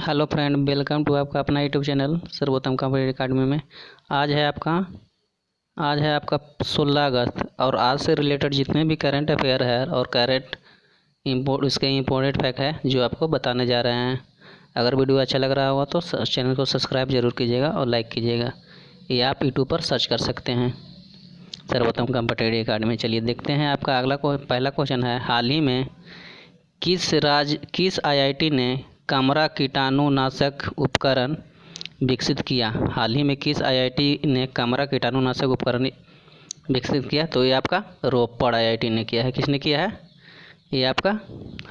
Hello friend, welcome to आपका अपना YouTube channel सर्वोत्तम कॉम्पिटिटिव एकेडमी में। आज है आपका 16 अगस्त और आज से रिलेटेड जितने भी करंट अफेयर है और करंट उसके इम्पोर्टेंट फैक्ट है जो आपको बताने जा रहे हैं। अगर वीडियो अच्छा लग रहा होगा तो चैनल को सब्सक्राइब जरूर कीजिएगा और लाइक कीजिएगा। ये आप यूट्यूब पर सर्च कर सकते हैं, सर्वोत्तम कॉम्पिटिटिव एकेडमी। चलिए देखते हैं। आपका पहला क्वेश्चन है, हाल ही में किस IIT ने कमरा कीटाणुनाशक उपकरण विकसित किया? हाल ही में किस IIT ने कमरा कीटाणुनाशक उपकरण विकसित किया? तो ये आपका रोपड़ IIT ने किया है। किसने किया है? ये आपका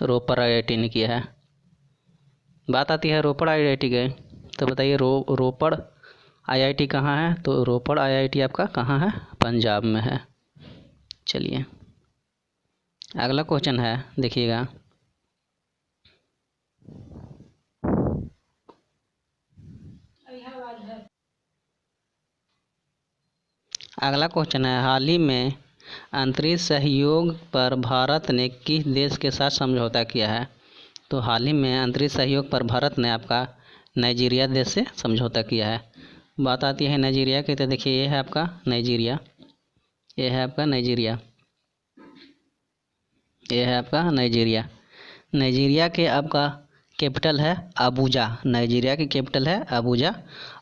रोपड़ IIT ने किया है। बात आती है रोपड़ IIT के, तो बताइए रोपड़ IIT कहाँ है? तो रोपड़ IIT आपका कहाँ है? पंजाब में है। चलिए अगला क्वेश्चन है, देखिएगा। अगला क्वेश्चन है, हाल ही में अंतरिक्ष सहयोग पर भारत ने किस देश के साथ समझौता किया है? तो हाल ही में अंतरिक्ष सहयोग पर भारत ने आपका नाइजीरिया देश से समझौता किया है। बात आती है नाइजीरिया की, तो देखिए ये है आपका नाइजीरिया, ये है आपका नाइजीरिया, ये है आपका नाइजीरिया। नाइजीरिया के आपका कैपिटल है अबूजा। नाइजीरिया की कैपिटल है अबूजा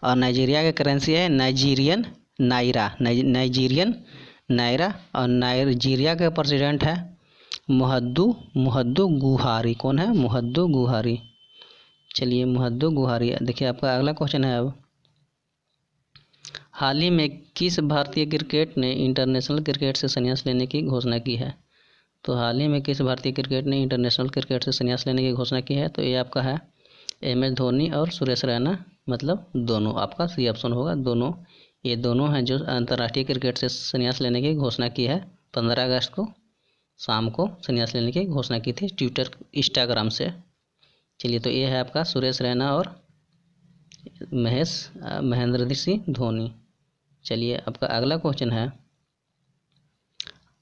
और नाइजीरिया की करेंसी है नाइजीरियन नायरा, नाइजीरियन नायरा। और नाइजीरिया के प्रेसिडेंट है मुहद्दू गुहारी। कौन है? मुहद्दू गुहारी। चलिए मुहद्दू गुहारी। देखिए आपका अगला क्वेश्चन है, अब हाल ही में किस भारतीय क्रिकेट ने इंटरनेशनल क्रिकेट से संन्यास लेने की घोषणा की है? तो हाल ही में किस भारतीय क्रिकेट ने इंटरनेशनल क्रिकेट से संन्यास लेने की घोषणा की है? तो ये आपका है MS धोनी और सुरेश रैना, मतलब दोनों। आपका सी ऑप्शन होगा, दोनों। ये दोनों हैं जो अंतर्राष्ट्रीय क्रिकेट से संन्यास लेने की घोषणा की है। 15 अगस्त को शाम को संन्यास लेने की घोषणा की थी ट्विटर इंस्टाग्राम से। चलिए तो ये है आपका सुरेश रैना और महेंद्र सिंह धोनी। चलिए आपका अगला क्वेश्चन है,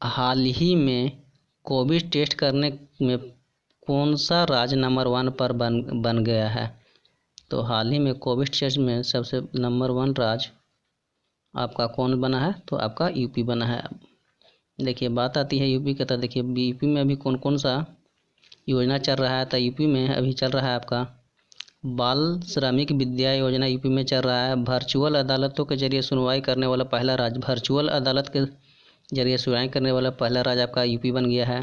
हाल ही में कोविड टेस्ट करने में कौन सा राज्य नंबर 1 पर बन गया है? तो हाल ही में कोविड टेस्ट में सबसे नंबर 1 राज्य आपका कौन बना है? तो आपका यूपी बना है। देखिए बात आती है यूपी का, तो देखिए यूपी में अभी कौन कौन सा योजना चल रहा है? तो यूपी में अभी चल रहा है आपका बाल श्रमिक विद्या योजना यूपी में चल रहा है। वर्चुअल अदालतों के जरिए सुनवाई करने वाला पहला राज्य, वर्चुअल अदालत के जरिए सुनवाई करने वाला पहला राज्य आपका यूपी बन गया है।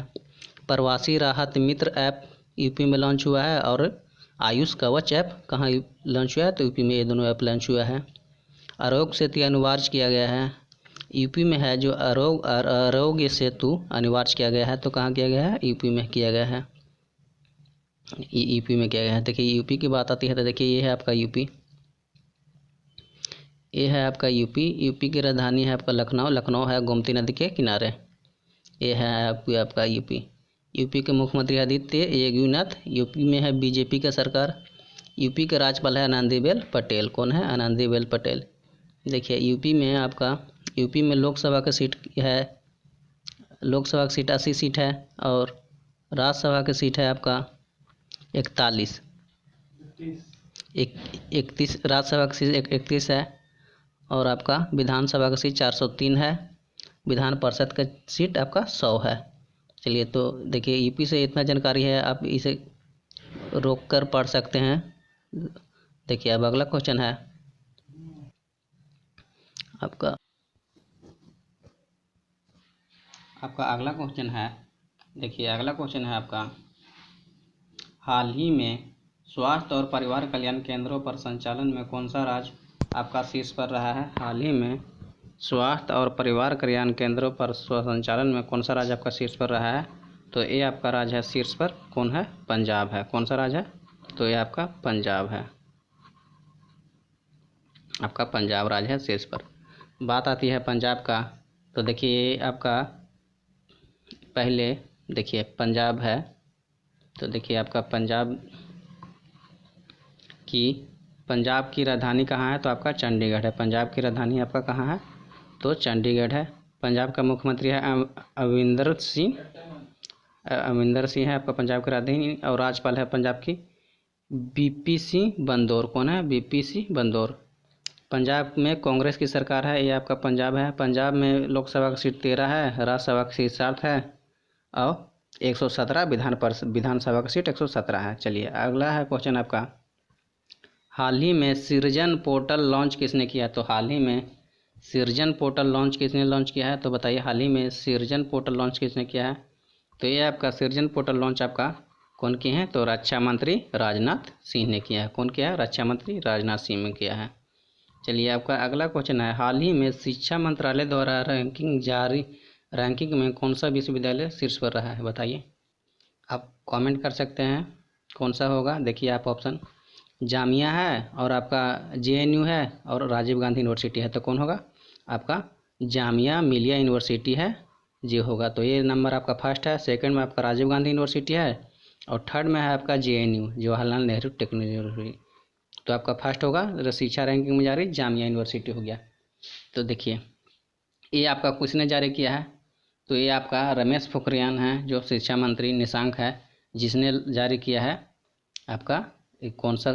प्रवासी राहत मित्र ऐप यूपी में लॉन्च हुआ है और आयुष कवच ऐप कहाँ लॉन्च हुआ है? तो यूपी में ये दोनों ऐप लॉन्च हुआ है। आरोग्य सेतु अनिवार्य किया गया है, यूपी में है जो आरोग्य सेतु अनिवार्य किया गया है। तो कहाँ किया गया है? यूपी में किया गया है, यूपी में किया गया है। देखिए यूपी की बात आती है, तो देखिए ये है आपका यूपी, ये है आपका यूपी। यूपी की राजधानी है आपका लखनऊ, लखनऊ है गोमती नदी के किनारे। ये है आपका यूपी। यूपी के मुख्यमंत्री आदित्य योगीनाथ। यूपी में है बीजेपी का सरकार। यूपी के राज्यपाल है आनंदीबेन पटेल। कौन है? आनंदीबेन पटेल। देखिए यूपी में आपका लोकसभा का सीट है, लोकसभा की सीट 80 सीट है और राज्यसभा की सीट है आपका 41, 31। राज्यसभा की सीट 31 है और आपका विधानसभा का सीट 403 है। विधान परिषद का सीट आपका 100 है। चलिए तो देखिए यूपी से इतना जानकारी है, आप इसे रोक कर पढ़ सकते हैं। देखिए अब अगला क्वेश्चन है आपका अगला क्वेश्चन है, देखिए अगला क्वेश्चन है आपका, हाल ही में स्वास्थ्य और परिवार कल्याण केंद्रों पर संचालन में कौन सा राज्य आपका शीर्ष पर रहा है? हाल ही में स्वास्थ्य और परिवार कल्याण केंद्रों पर संचालन में कौन सा राज्य आपका शीर्ष पर रहा है? तो ये आपका राज्य है शीर्ष पर, कौन है? पंजाब है। कौन सा राज्य है? तो ये आपका पंजाब है, आपका पंजाब राज्य है शीर्ष पर। बात आती है पंजाब का, तो देखिए आपका पहले देखिए पंजाब है, तो देखिए आपका पंजाब की राजधानी कहाँ है? तो आपका चंडीगढ़ है। पंजाब की राजधानी आपका कहाँ है? तो चंडीगढ़ है। पंजाब का मुख्यमंत्री है अमरिंदर सिंह है आपका पंजाब की राजधानी, और राज्यपाल है पंजाब की बीपीसी बंदौर। कौन है? बीपीसी बंदौर। पंजाब में कांग्रेस की सरकार है, ये आपका पंजाब है। पंजाब में लोकसभा की सीट 13 है, राज्यसभा की सीट 7 है और 117 विधानसभा की सीट 117 है। चलिए अगला है क्वेश्चन आपका, हाल ही में सृजन पोर्टल लॉन्च किसने किया? तो हाल ही में सृजन पोर्टल लॉन्च किसने लॉन्च किया है? तो बताइए हाल ही में सृजन पोर्टल लॉन्च किसने किया है? तो ये आपका सृजन पोर्टल लॉन्च आपका कौन किए हैं? तो रक्षा मंत्री राजनाथ सिंह ने किया है। कौन किया है? रक्षा मंत्री राजनाथ सिंह ने किया है। चलिए आपका अगला क्वेश्चन है, हाल ही में शिक्षा मंत्रालय द्वारा रैंकिंग में कौन सा विश्वविद्यालय शीर्ष पर रहा है? बताइए, आप कमेंट कर सकते हैं कौन सा होगा। देखिए आप ऑप्शन, जामिया है और आपका जेएनयू है और राजीव गांधी यूनिवर्सिटी है। तो कौन होगा? आपका जामिया मिलिया यूनिवर्सिटी है जी होगा। तो ये नंबर आपका फर्स्ट है। सेकंड में आपका राजीव गांधी यूनिवर्सिटी है और थर्ड में है आपका JNU Jawaharlal Nehru technical university. तो आपका फर्स्ट होगा शिक्षा रैंकिंग में जारी जामिया यूनिवर्सिटी हो गया। तो देखिए ये आपका किसने जारी किया है? तो ये आपका रमेश पोखरियाल हैं जो शिक्षा मंत्री निशंक है, जिसने जारी किया है आपका कौन सा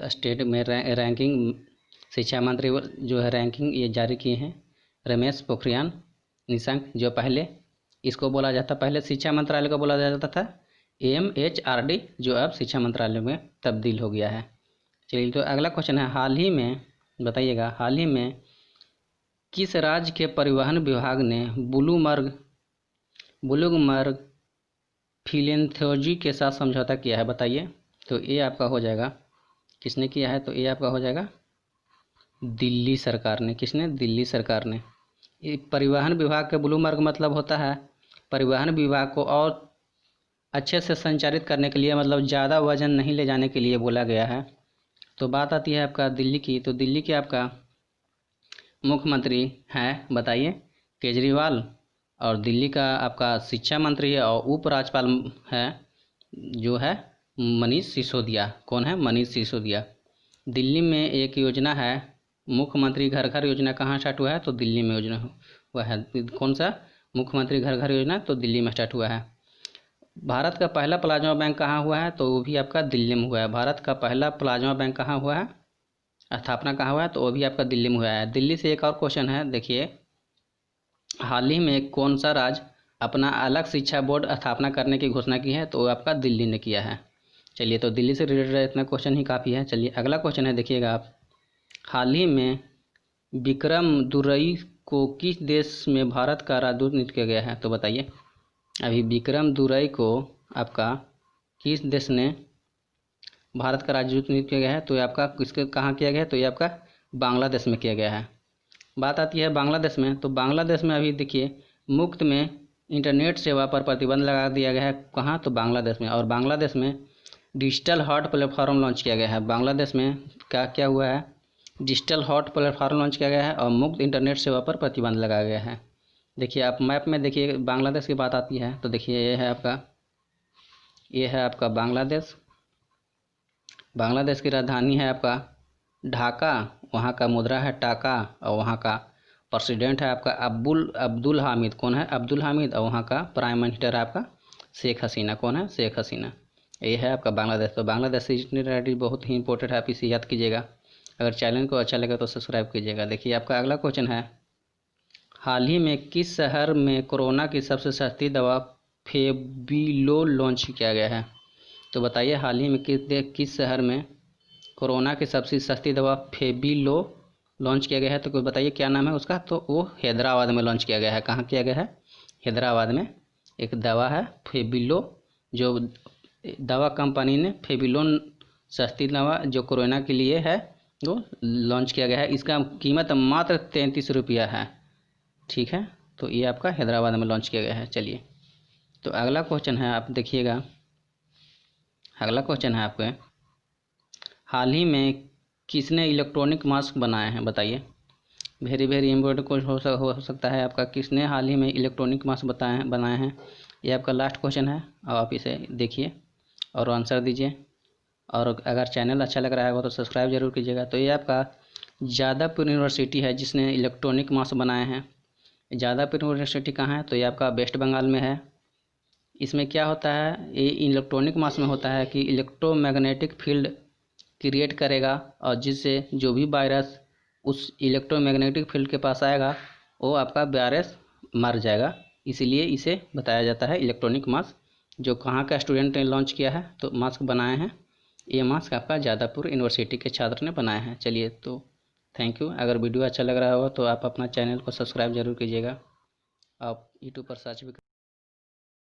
स्टेट में रैंकिंग शिक्षा मंत्री जो है रैंकिंग ये जारी किए हैं रमेश पोखरियाल निशंक। जो पहले इसको बोला जाता, पहले शिक्षा मंत्रालय को बोला जाता था MHRD, जो अब शिक्षा मंत्रालय में तब्दील हो गया है। चलिए तो अगला क्वेश्चन है, हाल ही में बताइएगा, हाल ही में किस राज्य के परिवहन विभाग ने ब्लूमबर्ग फिलिंथ्रोजी के साथ समझौता किया है? बताइए। तो ये आपका हो जाएगा, किसने किया है? तो ये आपका हो जाएगा दिल्ली सरकार ने। किसने? दिल्ली सरकार ने। ये परिवहन विभाग के ब्लूमबर्ग मतलब होता है परिवहन विभाग को और अच्छे से संचालित करने के लिए, मतलब ज़्यादा वजन नहीं ले जाने के लिए बोला गया है। तो बात आती है आपका दिल्ली की। तो दिल्ली के आपका मुख्यमंत्री हैं, बताइए, केजरीवाल। और दिल्ली का आपका शिक्षा मंत्री है और उपराज्यपाल है जो है मनीष सिसोदिया। कौन है? मनीष सिसोदिया। दिल्ली में एक योजना है मुख्यमंत्री घर घर योजना, कहाँ स्टार्ट हुआ है? तो दिल्ली में योजना हुआ है। कौन सा? मुख्यमंत्री घर घर योजना, तो दिल्ली में स्टार्ट हुआ है। भारत का पहला प्लाज्मा बैंक कहाँ हुआ है? तो वो भी आपका दिल्ली में हुआ है। भारत का पहला प्लाज्मा बैंक कहाँ हुआ है, स्थापना कहाँ हुआ है? तो वो भी आपका दिल्ली में हुआ है। दिल्ली से एक और क्वेश्चन है, देखिए, हाल ही में कौन सा राज्य अपना अलग शिक्षा बोर्ड स्थापना करने की घोषणा की है? तो वो आपका दिल्ली ने किया है। चलिए तो दिल्ली से रिलेटेड इतना क्वेश्चन ही काफ़ी है। चलिए अगला क्वेश्चन है, देखिएगा आप, हाल ही में विक्रम दुरई को किस देश में भारत का राजदूत नियुक्त किया गया है? तो बताइए, अभी विक्रम दुरई को आपका किस देश ने भारत का राजदूत नियुक्त किया गया है? तो ये आपका किसके कहाँ किया गया है? तो ये आपका बांग्लादेश में किया गया है। बात आती है बांग्लादेश में। तो बांग्लादेश में अभी देखिए मुफ्त में इंटरनेट सेवा पर प्रतिबंध लगा दिया गया है। कहाँ? तो बांग्लादेश में। और बांग्लादेश में डिजिटल हॉट प्लेटफॉर्म लॉन्च किया गया है। बांग्लादेश में क्या हुआ है? डिजिटल हॉट प्लेटफॉर्म लॉन्च किया गया है और मुफ्त इंटरनेट सेवा पर प्रतिबंध लगाया गया है। देखिए आप मैप में देखिए बांग्लादेश की बात आती है तो देखिए ये है आपका बांग्लादेश। बांग्लादेश की राजधानी है आपका ढाका, वहाँ का मुद्रा है टाका और वहाँ का प्रेसिडेंट है आपका अब्दुल हामिद। कौन है? अब्दुल हामिद। और वहाँ का प्राइम मिनिस्टर है आपका शेख हसीना। कौन है? शेख हसीना। ये है आपका बांग्लादेश। तो बांग्लादेश की बहुत ही इंपॉर्टेंट है, आप इसे याद कीजिएगा। अगर चैनल को अच्छा लगे तो सब्सक्राइब कीजिएगा। देखिए आपका अगला क्वेश्चन है, हाल ही में किस शहर में कोरोना की सबसे सस्ती दवा फेविलो लॉन्च किया गया है? तो बताइए हाल ही में किस शहर में कोरोना की सबसे सस्ती दवा फेविलो लॉन्च किया गया है? तो बताइए क्या नाम है उसका? तो वो हैदराबाद में लॉन्च किया गया है। कहाँ किया गया है? हैदराबाद में एक दवा है फेविलो, जो दवा कंपनी ने फेविलोन सस्ती दवा जो कोरोना के लिए है वो लॉन्च किया गया है। इसका कीमत मात्र 33 रुपया है। ठीक है, तो ये आपका हैदराबाद में लॉन्च किया गया है। चलिए तो अगला क्वेश्चन है, आप देखिएगा, अगला क्वेश्चन है आपके, हाल ही में किसने इलेक्ट्रॉनिक मास्क बनाए हैं? बताइए। वेरी इम्पोर्टेंट क्वेश्चन हो सकता है आपका, किसने हाल ही में इलेक्ट्रॉनिक मास्क बनाए हैं? ये आपका लास्ट क्वेश्चन है और आप इसे देखिए और आंसर दीजिए। और अगर चैनल अच्छा लग रहा है तो सब्सक्राइब जरूर कीजिएगा। तो ये आपका जादवपुर यूनिवर्सिटी है जिसने इलेक्ट्रॉनिक मास्क बनाए हैं। जादवपुर यूनिवर्सिटी कहाँ है? तो ये आपका वेस्ट बंगाल में है। इसमें क्या होता है, ये इलेक्ट्रॉनिक मास में होता है कि इलेक्ट्रोमैग्नेटिक फील्ड क्रिएट करेगा, और जिससे जो भी वायरस उस इलेक्ट्रोमैग्नेटिक फील्ड के पास आएगा वो आपका वायरस मर जाएगा। इसीलिए इसे बताया जाता है इलेक्ट्रॉनिक मास्क। जो कहाँ का स्टूडेंट ने लॉन्च किया है तो मास्क बनाए हैं, ये मास्क आपका जादवपुर यूनिवर्सिटी के छात्र ने बनाए हैं। चलिए तो थैंक यू। अगर वीडियो अच्छा लग रहा हो तो आप अपना चैनल को सब्सक्राइब जरूर कीजिएगा। आप यूट्यूब पर सर्च भी